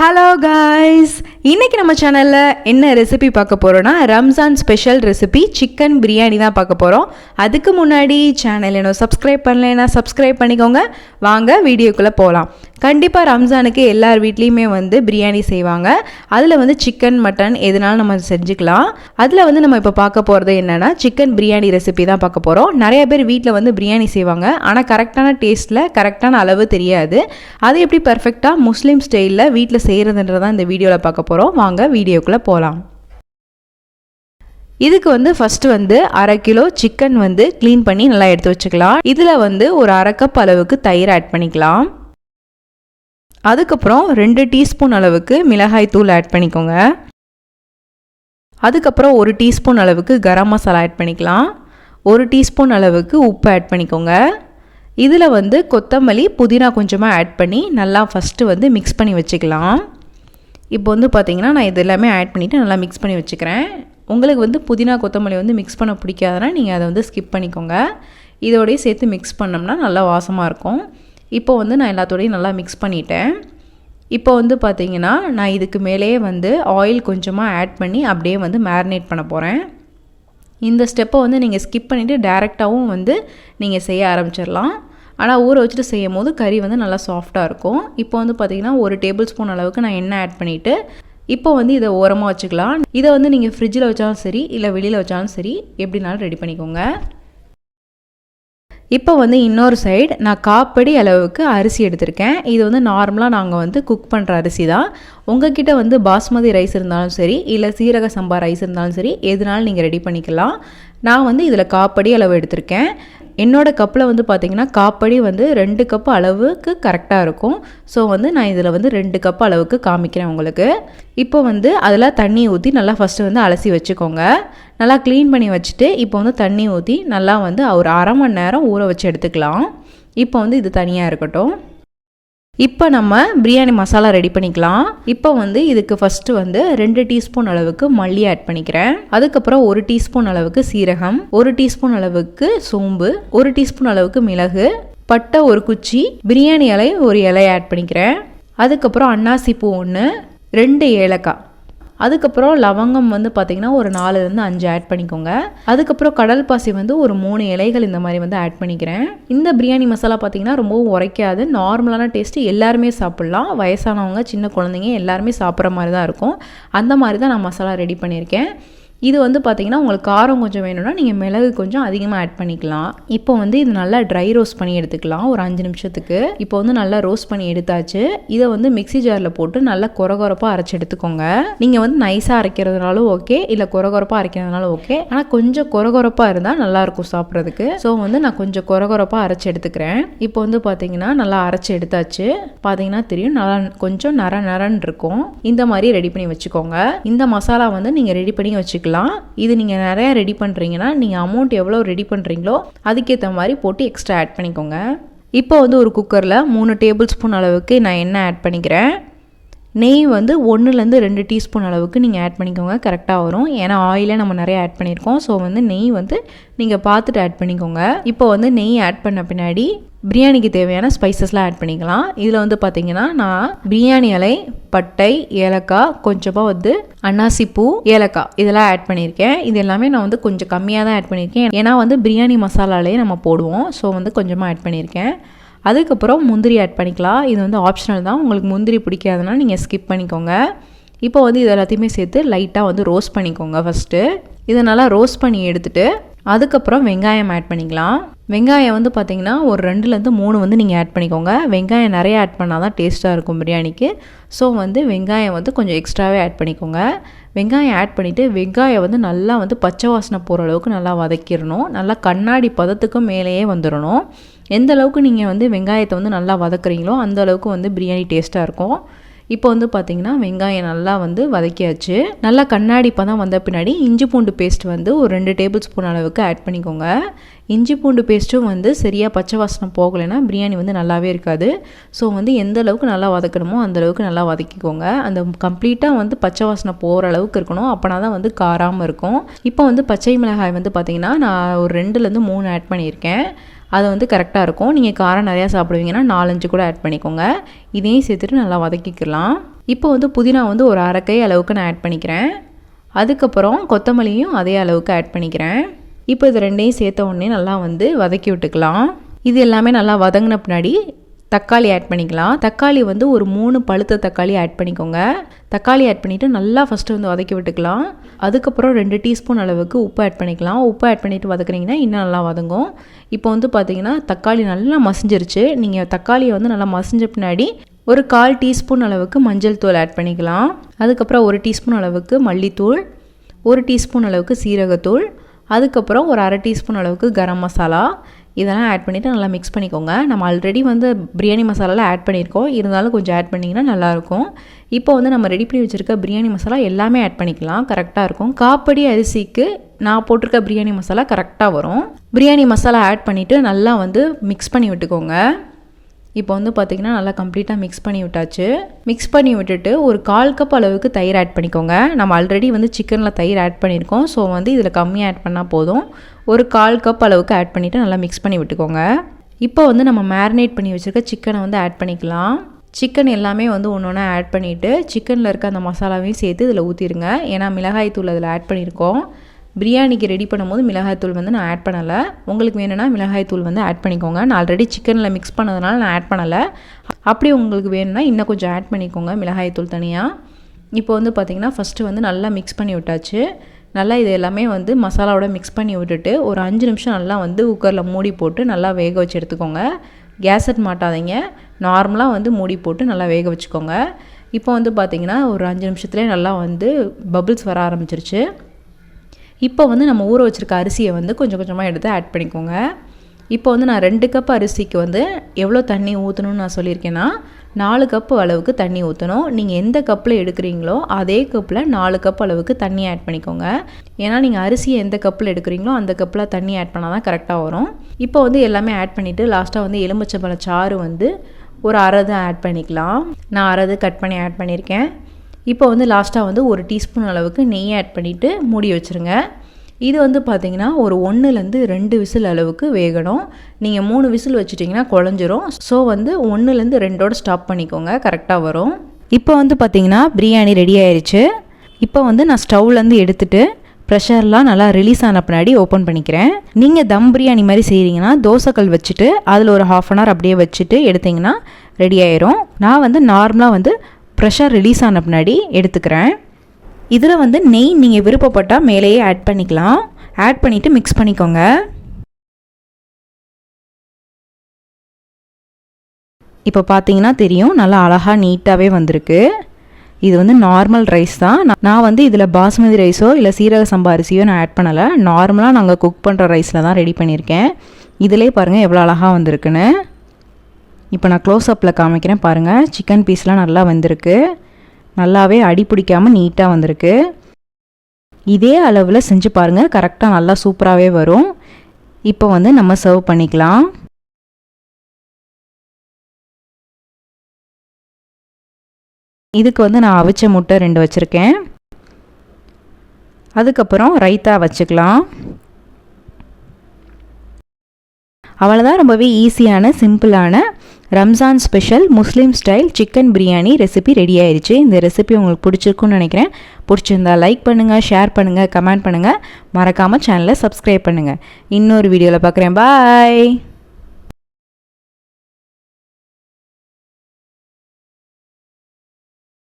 Hello guys, இன்றைக்கி நம்ம சேனலில் என்ன ரெசிபி பார்க்க போகிறோன்னா Ramzan special recipe chicken biryani தான் பார்க்க போகிறோம். அதுக்கு முன்னாடி சேனல் இன்னும் சப்ஸ்கிரைப் பண்ணலைன்னா சப்ஸ்கிரைப் பண்ணிக்கோங்க. வாங்க வீடியோக்குள்ளே போகலாம். கண்டிப்பாக ரம்ஜானுக்கு எல்லார் வீட்லேயுமே பிரியாணி செய்வாங்க. அதில் சிக்கன் மட்டன் எதுனாலும் நம்ம செஞ்சுக்கலாம். அதில் நம்ம இப்போ பார்க்க போகிறது என்னென்னா சிக்கன் பிரியாணி ரெசிபி தான் பார்க்க போகிறோம். நிறைய பேர் வீட்டில் பிரியாணி செய்வாங்க, ஆனால் கரெக்டான டேஸ்ட்டில் கரெக்டான அளவு தெரியாது. அது எப்படி பர்ஃபெக்டாக முஸ்லீம் ஸ்டைலில் வீட்டில் செய்கிறதுன்றதான் இந்த வீடியோவில் பார்க்க போகிறோம். வாங்க வீடியோக்குள்ளே போகலாம். இதுக்கு ஃபஸ்ட்டு அரை கிலோ சிக்கன் க்ளீன் பண்ணி நல்லா எடுத்து வச்சுக்கலாம். இதில் ஒரு அரை கப் அளவுக்கு தயிர் ஆட் பண்ணிக்கலாம். அதுக்கப்புறம் 2 டீஸ்பூன் அளவுக்கு மிளகாய் தூள் ஆட் பண்ணிக்கோங்க. அதுக்கப்புறம் 1 டீஸ்பூன் அளவுக்கு கரம் மசாலா ஆட் பண்ணிக்கலாம். 1 டீஸ்பூன் அளவுக்கு உப்பு ஆட் பண்ணிக்கோங்க. இதில் கொத்தமல்லி புதினா கொஞ்சமாக ஆட் பண்ணி நல்லா ஃபஸ்ட்டு மிக்ஸ் பண்ணி வச்சுக்கலாம். இப்போ பார்த்திங்கன்னா நான் இது எல்லாமே ஆட் பண்ணிவிட்டு நல்லா மிக்ஸ் பண்ணி வச்சுக்கிறேன். உங்களுக்கு புதினா கொத்தமல்லி மிக்ஸ் பண்ண பிடிக்காதுன்னா நீங்கள் அதை ஸ்கிப் பண்ணிக்கோங்க. இதோடய சேர்த்து மிக்ஸ் பண்ணோம்னா நல்லா வாசமாக இருக்கும். இப்போ நான் எல்லாத்தோடையும் நல்லா மிக்ஸ் பண்ணிட்டேன். இப்போ பார்த்திங்கன்னா நான் இதுக்கு மேலேயே ஆயில் கொஞ்சமாக ஆட் பண்ணி அப்படியே மேரினேட் பண்ண போகிறேன். இந்த ஸ்டெப்பை நீங்கள் ஸ்கிப் பண்ணிவிட்டு டேரெக்டாகவும் நீங்கள் செய்ய ஆரம்பிச்சிடலாம். ஆனால் ஊற வச்சுட்டு செய்யும் போது கறி நல்லா சாஃப்டாக இருக்கும். இப்போ பார்த்திங்கன்னா 1 டேபிள் ஸ்பூன் அளவுக்கு நான் எண்ணெய் ஆட் பண்ணிவிட்டு இப்போ இதை ஓரமாக வச்சுக்கலாம். இதை நீங்கள் ஃப்ரிட்ஜில் வச்சாலும் சரி இல்லை வெளியில் வச்சாலும் சரி எப்படினாலும் ரெடி பண்ணிக்கோங்க. இப்போ இன்னொரு சைடு நான் காப்படி அளவுக்கு அரிசி எடுத்திருக்கேன். இது நார்மலாக நாங்கள் குக் பண்ணுற அரிசி தான். உங்ககிட்ட பாஸ்மதி ரைஸ் இருந்தாலும் சரி இல்லை சீரக சம்பா ரைஸ் இருந்தாலும் சரி எதுனாலும் நீங்கள் ரெடி பண்ணிக்கலாம். நான் இதில் காப்படி அளவு எடுத்திருக்கேன். என்னோடய கப்பில் பார்த்திங்கன்னா காப்படி 2 கப் அளவுக்கு கரெக்டாக இருக்கும். ஸோ நான் இதில் 2 கப் அளவுக்கு காமிக்கிறேன் உங்களுக்கு. இப்போ அதில் தண்ணி ஊற்றி நல்லா ஃபஸ்ட்டு அலசி வச்சுக்கோங்க. நல்லா க்ளீன் பண்ணி வச்சுட்டு இப்போ தண்ணி ஊற்றி நல்லா ஒரு அரை மணி நேரம் ஊற வச்சு எடுத்துக்கலாம். இப்போ இது தனியாக இருக்கட்டும். இப்போ நம்ம பிரியாணி மசாலா ரெடி பண்ணிக்கலாம். இப்போ இதுக்கு ஃபஸ்ட்டு 2 டீஸ்பூன் அளவுக்கு மல்லி ஆட் பண்ணிக்கிறேன். அதுக்கப்புறம் 1 டீஸ்பூன் அளவுக்கு சீரகம், 1 டீஸ்பூன் அளவுக்கு சோம்பு, 1 டீஸ்பூன் அளவுக்கு மிளகு, பட்டை 1 குச்சி, பிரியாணி இலை 1 இலை ஆட் பண்ணிக்கிறேன். அதுக்கப்புறம் அன்னாசி பூ 1, 2 ஏலக்காய், அதுக்கப்புறம் லவங்கம் பார்த்திங்கன்னா ஒரு 4லேருந்து 5 ஆட் பண்ணிக்கோங்க. அதுக்கப்புறம் கடல் பாசி ஒரு 3 இலைகள் இந்த மாதிரி ஆட் பண்ணிக்கிறேன். இந்த பிரியாணி மசாலா பார்த்திங்கன்னா ரொம்பவும் உரைக்காது, நார்மலான டேஸ்ட்டு, எல்லாருமே சாப்பிட்லாம். வயசானவங்க சின்ன குழந்தைங்க எல்லாருமே சாப்பிட்ற மாதிரி தான் இருக்கும். அந்த மாதிரி தான் நான் மசாலா ரெடி பண்ணியிருக்கேன். இது பார்த்திங்கன்னா உங்களுக்கு காரம் கொஞ்சம் வேணும்னா நீங்கள் மிளகு கொஞ்சம் அதிகமாக ஆட் பண்ணிக்கலாம். இப்போ இது நல்லா ட்ரை ரோஸ்ட் பண்ணி எடுத்துக்கலாம் ஒரு 5 நிமிஷத்துக்கு. இப்போ நல்லா ரோஸ்ட் பண்ணி எடுத்தாச்சு. இதை மிக்ஸி ஜாரில் போட்டு நல்லா கொரகொரப்பாக அரைச்சி எடுத்துக்கோங்க. நீங்கள் நைஸாக அரைக்கிறதுனாலும் ஓகே இல்லை கொரகொரப்பாக அரைக்கிறதுனாலும் ஓகே. ஆனால் கொஞ்சம் கொரகொரப்பாக இருந்தால் நல்லாயிருக்கும் சாப்பிட்றதுக்கு. ஸோ நான் கொஞ்சம் கொரகொரப்பாக அரைச்சி எடுத்துக்கிறேன். இப்போ பார்த்திங்கன்னா நல்லா அரைச்சி எடுத்தாச்சு. பார்த்தீங்கன்னா தெரியும் நல்லா கொஞ்சம் நரன்னு இருக்கும். இந்த மாதிரி ரெடி பண்ணி வச்சுக்கோங்க. இந்த மசாலா நீங்கள் ரெடி பண்ணி வச்சுக்கலாம். இது நீங்கள் நிறையா ரெடி பண்ணுறீங்கன்னா நீங்கள் அமௌண்ட் எவ்வளோ ரெடி பண்ணுறீங்களோ அதுக்கேற்ற மாதிரி போட்டு எக்ஸ்ட்ரா ஆட் பண்ணிக்கோங்க. இப்போ ஒரு குக்கரில் 3 டேபிள் ஸ்பூன் அளவுக்கு நான் எண்ணெய் ஆட் பண்ணிக்கிறேன். நெய் 1லேருந்து 2 டீஸ்பூன் அளவுக்கு நீங்கள் ஆட் பண்ணிக்கோங்க, கரெக்டாக வரும். ஏன்னா ஆயிலே நம்ம நிறைய ஆட் பண்ணியிருக்கோம். ஸோ நெய் நீங்கள் பார்த்துட்டு ஆட் பண்ணிக்கோங்க. இப்போ நெய் ஆட் பண்ண பின்னாடி பிரியாணிக்கு தேவையான ஸ்பைசஸ்லாம் ஆட் பண்ணிக்கலாம். இதில் பார்த்தீங்கன்னா நான் பிரியாணி இலை, பட்டை, ஏலக்காய், கொஞ்சமாக அன்னாசி பூ, ஏலக்காய் இதெல்லாம் ஆட் பண்ணியிருக்கேன். இது எல்லாமே நான் கொஞ்சம் கம்மியாக தான் ஆட் பண்ணியிருக்கேன். ஏன்னா பிரியாணி மசாலாலே நம்ம போடுவோம். ஸோ கொஞ்சமாக ஆட் பண்ணியிருக்கேன். அதுக்கப்புறம் முந்திரி ஆட் பண்ணிக்கலாம். இது ஆப்ஷனல் தான். உங்களுக்கு முந்திரி பிடிக்காதுன்னா நீங்கள் ஸ்கிப் பண்ணிக்கோங்க. இப்போ இது எல்லாத்தையுமே சேர்த்து லைட்டாக ரோஸ்ட் பண்ணிக்கோங்க. ஃபஸ்ட்டு இதை நல்லா ரோஸ்ட் பண்ணி எடுத்துகிட்டு அதுக்கப்புறம் வெங்காயம் ஆட் பண்ணிக்கலாம். வெங்காயம் பார்த்திங்கன்னா ஒரு 2லேருந்து 3 நீங்கள் ஆட் பண்ணிக்கோங்க. வெங்காயம் நிறைய ஆட் பண்ணால் தான் டேஸ்ட்டாக இருக்கும் பிரியாணிக்கு. ஸோ வெங்காயம் கொஞ்சம் எக்ஸ்ட்ராவே ஆட் பண்ணிக்கோங்க. வெங்காயம் ஆட் பண்ணிவிட்டு வெங்காயம் நல்லா பச்சை வாசனை போகிற அளவுக்கு நல்லா வதக்கிடணும். நல்லா கண்ணாடி பதத்துக்கு மேலேயே வந்துடணும். எந்த அளவுக்கு நீங்கள் வெங்காயத்தை நல்லா வதக்குறீங்களோ அந்த அளவுக்கு பிரியாணி டேஸ்ட்டாக இருக்கும். இப்போ பார்த்திங்கன்னா வெங்காயம் நல்லா வதக்கியாச்சு. நல்லா கண்ணாடி பதம் வந்த பின்னாடி இஞ்சி பூண்டு பேஸ்ட் ஒரு 2 டேபிள் ஸ்பூன் அளவுக்கு ஆட் பண்ணிக்கோங்க. இஞ்சி பூண்டு பேஸ்ட்டும் சரியாக பச்சை வாசனை போகலைன்னா பிரியாணி நல்லாவே இருக்காது. ஸோ எந்த அளவுக்கு நல்லா வதக்கணுமோ அந்த அளவுக்கு நல்லா வதக்கிக்கோங்க. அந்த கம்ப்ளீட்டாக பச்சை வாசனை போகிற அளவுக்கு இருக்கணும். அப்போனா தான் காராமல் இருக்கும். இப்போ பச்சை மிளகாய் பார்த்திங்கன்னா நான் ஒரு 2லேருந்து 3 ஆட் பண்ணியிருக்கேன். அது கரெக்டாக இருக்கும். நீங்கள் காரம் நிறையா சாப்பிடுவீங்கன்னா 4-5 கூட ஆட் பண்ணிக்கோங்க. இதையும் சேர்த்துட்டு நல்லா வதக்கிக்கலாம். இப்போ வந்து புதினா வந்து ஒரு அரை கை அளவுக்கு நான் ஆட் பண்ணிக்கிறேன். அதுக்கப்புறம் கொத்தமல்லியும் அதே அளவுக்கு ஆட் பண்ணிக்கிறேன். இப்போ இது ரெண்டையும் சேர்த்த உடனே நல்லா வந்து வதக்கி விட்டுக்கலாம். இது எல்லாமே நல்லா வதங்கின பின்னாடி தக்காளி ஆட் பண்ணிக்கலாம். தக்காளி வந்து ஒரு 3 பழுத்த தக்காளி ஆட் பண்ணிக்கோங்க. தக்காளி ஆட் பண்ணிவிட்டு நல்லா ஃபஸ்ட்டு வந்து வதக்கி விட்டுக்கலாம். அதுக்கப்புறம் 2 டீஸ்பூன் அளவுக்கு உப்பு ஆட் பண்ணிக்கலாம். உப்பு ஆட் பண்ணிவிட்டு வதக்குனிங்கன்னா இன்னும் நல்லா வதங்கும். இப்போ வந்து பார்த்திங்கன்னா தக்காளி நல்லா மசிஞ்சிருச்சு. நீங்கள் தக்காளியை வந்து நல்லா மசிஞ்ச பின்னாடி ஒரு 1/4 டீஸ்பூன் அளவுக்கு மஞ்சள் தூள் ஆட் பண்ணிக்கலாம். அதுக்கப்புறம் 1 டீஸ்பூன் அளவுக்கு மல்லித்தூள், 1 டீஸ்பூன் அளவுக்கு சீரகத்தூள், அதுக்கப்புறம் ஒரு அரை டீஸ்பூன் அளவுக்கு கரம் மசாலா இதெல்லாம் ஆட் பண்ணிவிட்டு நல்லா மிக்ஸ் பண்ணிக்கோங்க. நம்ம ஆல்ரெடி வந்து பிரியாணி மசாலாலாம் ஆட் பண்ணியிருக்கோம், இருந்தாலும் கொஞ்சம் ஆட் பண்ணிங்கன்னா நல்லாயிருக்கும். இப்போ வந்து நம்ம ரெடி பண்ணி வச்சுருக்க பிரியாணி மசாலா எல்லாமே ஆட் பண்ணிக்கலாம். கரெக்டாக இருக்கும். காப்படி அரிசிக்கு நான் போட்டிருக்க பிரியாணி மசாலா கரெக்டாக வரும். பிரியாணி மசாலா ஆட் பண்ணிவிட்டு நல்லா வந்து மிக்ஸ் பண்ணி விட்டுக்கோங்க. இப்போ வந்து பார்த்திங்கன்னா நல்லா கம்ப்ளீட்டாக மிக்ஸ் பண்ணி விட்டாச்சு. மிக்ஸ் பண்ணி விட்டுட்டு ஒரு 1/4 கப் அளவுக்கு தயிர் ஆட் பண்ணிக்கோங்க. நம்ம ஆல்ரெடி வந்து சிக்கனில் தயிர் ஆட் பண்ணியிருக்கோம். ஸோ வந்து இதில் கம்மியாக ஆட் பண்ணால் போதும். ஒரு 1/4 கப் அளவுக்கு ஆட் பண்ணிவிட்டு நல்லா மிக்ஸ் பண்ணி விட்டுக்கோங்க. இப்போ வந்து நம்ம மேரினேட் பண்ணி வச்சுருக்க சிக்கனை வந்து ஆட் பண்ணிக்கலாம். சிக்கன் எல்லாமே வந்து ஒன்று ஒன்றா ஆட் பண்ணிவிட்டு சிக்கனில் இருக்க அந்த மசாலாவையும் சேர்த்து இதில் ஊற்றிடுங்க. ஏன்னா மிளகாய் தூள் அதில் ஆட் பண்ணியிருக்கோம். பிரியாணிக்கு ரெடி பண்ணும்போது மிளகாய்த்தூள் வந்து நான் ஆட் பண்ணலை. உங்களுக்கு வேணும்னா மிளகாய்த்தூள் வந்து ஆட் பண்ணிக்கோங்க. நான் ஆல்ரெடி சிக்கனில் மிக்ஸ் பண்ணதுனால நான் ஆட் பண்ணலை. அப்படி உங்களுக்கு வேணும்னா இன்னும் கொஞ்சம் ஆட் பண்ணிக்கோங்க மிளகாய்த்தூள் தனியாக. இப்போ வந்து பார்த்திங்கன்னா ஃபஸ்ட்டு வந்து நல்லா மிக்ஸ் பண்ணி விட்டாச்சு. நல்லா இது எல்லாமே வந்து மசாலாவோட மிக்ஸ் பண்ணி விட்டுட்டு ஒரு 5 நிமிஷம் நல்லா வந்து குக்கரில் மூடி போட்டு நல்லா வேக வச்சு எடுத்துக்கோங்க. கேஸட் மாட்டாதீங்க, நார்மலாக வந்து மூடி போட்டு நல்லா வேக வச்சுக்கோங்க. இப்போ வந்து பார்த்திங்கன்னா ஒரு 5 நிமிஷத்துலேயே நல்லா வந்து பபிள்ஸ் வர ஆரம்பிச்சிருச்சு. இப்போ வந்து நம்ம ஊற வச்சுருக்க அரிசியை வந்து கொஞ்சம் கொஞ்சமாக எடுத்து ஆட் பண்ணிக்கோங்க. இப்போ வந்து நான் 2 கப் அரிசிக்கு வந்து எவ்வளோ தண்ணி ஊற்றணும்னு நான் சொல்லியிருக்கேன்னா 4 கப்பு அளவுக்கு தண்ணி ஊற்றணும். நீங்கள் எந்த கப்பில் எடுக்கிறீங்களோ அதே கப்பில் 4 கப் அளவுக்கு தண்ணி ஆட் பண்ணிக்கோங்க. ஏன்னா நீங்கள் அரிசியை எந்த கப்பில் எடுக்கிறீங்களோ அந்த கப்பில் தண்ணி ஆட் பண்ணால் தான் கரெக்டாக வரும். இப்போ வந்து எல்லாமே ஆட் பண்ணிவிட்டு லாஸ்ட்டாக வந்து எலுமிச்சம்பழ சாறு வந்து ஒரு அரை ஆட் பண்ணிக்கலாம். நான் அரை கட் பண்ணி ஆட் பண்ணியிருக்கேன். இப்போ வந்து லாஸ்ட்டாக வந்து 1 டீஸ்பூன் அளவுக்கு நெய் ஆட் பண்ணிவிட்டு மூடி வச்சுருங்க. இது வந்து பார்த்திங்கன்னா ஒரு 1லேருந்து 2 விசில் அளவுக்கு வேகணும். நீங்கள் 3 விசில் வச்சுட்டிங்கன்னா குழஞ்சிரும். ஸோ வந்து 1லேருந்து 2ஓட ஸ்டாப் பண்ணிக்கோங்க, கரெக்டாக வரும். இப்போ வந்து பார்த்திங்கன்னா பிரியாணி ரெடி ஆயிடுச்சு. இப்போ வந்து நான் ஸ்டவ்லேருந்து எடுத்துகிட்டு ப்ரெஷர்லாம் நல்லா ரிலீஸ் ஆன பின்னாடி ஓப்பன் பண்ணிக்கிறேன். நீங்கள் தம் பிரியாணி மாதிரி செய்கிறீங்கன்னா தோசைக்கல் வச்சுட்டு அதில் ஒரு 1/2 அன் ஹவர் அப்படியே வச்சுட்டு எடுத்திங்கன்னா ரெடி ஆயிரும். நான் வந்து நார்மலாக வந்து ப்ரெஷர் ரிலீஸ் ஆன பின்னாடி எடுத்துக்கிறேன். இதில் வந்து நெய் நீங்கள் விருப்பப்பட்டால் மேலேயே ஆட் பண்ணிக்கலாம். ஆட் பண்ணிவிட்டு மிக்ஸ் பண்ணிக்கோங்க. இப்போ பார்த்தீங்கன்னா தெரியும், நல்லா அழகாக நீட்டாகவே வந்திருக்கு. இது வந்து நார்மல் ரைஸ் தான். நான் வந்து இதில் பாஸ்மதி ரைஸோ இல்லை சீரக சம்பா அரிசியோ நான் ஆட் பண்ணலை. நார்மலாக நாங்கள் குக் பண்ணுற ரைஸில் தான் ரெடி பண்ணியிருக்கேன். இதிலே பாருங்கள் எவ்வளோ அழகாக வந்திருக்குன்னு. இப்போ நான் க்ளோஸ்அப்பில் காமிக்கிறேன் பாருங்கள். சிக்கன் பீஸ்லாம் நல்லா வந்திருக்கு. நல்லாவே அடி பிடிக்காமல் நீட்டாக வந்திருக்கு. இதே அளவில் செஞ்சு பாருங்கள், கரெக்டாக நல்லா சூப்பராகவே வரும். இப்போ வந்து நம்ம சர்வ் பண்ணிக்கலாம். இதுக்கு வந்து நான் அவிச்ச முட்டை 2 வச்சுருக்கேன். அதுக்கப்புறம் ரைத்தா வச்சுக்கலாம். அவ்வளோதான், ரொம்பவே ஈஸியான சிம்பிளான Ramzan special Muslim style chicken biryani recipe ready ஆயிடுச்சு. இந்த ரெசிபி உங்களுக்கு பிடிச்சிருக்குன்னு நினைக்கிறேன். பிடிச்சிருந்தா லைக் பண்ணுங்கள், ஷேர் பண்ணுங்கள், கமெண்ட் பண்ணுங்கள். மறக்காமல் சேனலை சப்ஸ்கிரைப் பண்ணுங்கள். இன்னொரு வீடியோவில் பார்க்குறேன். பாய்.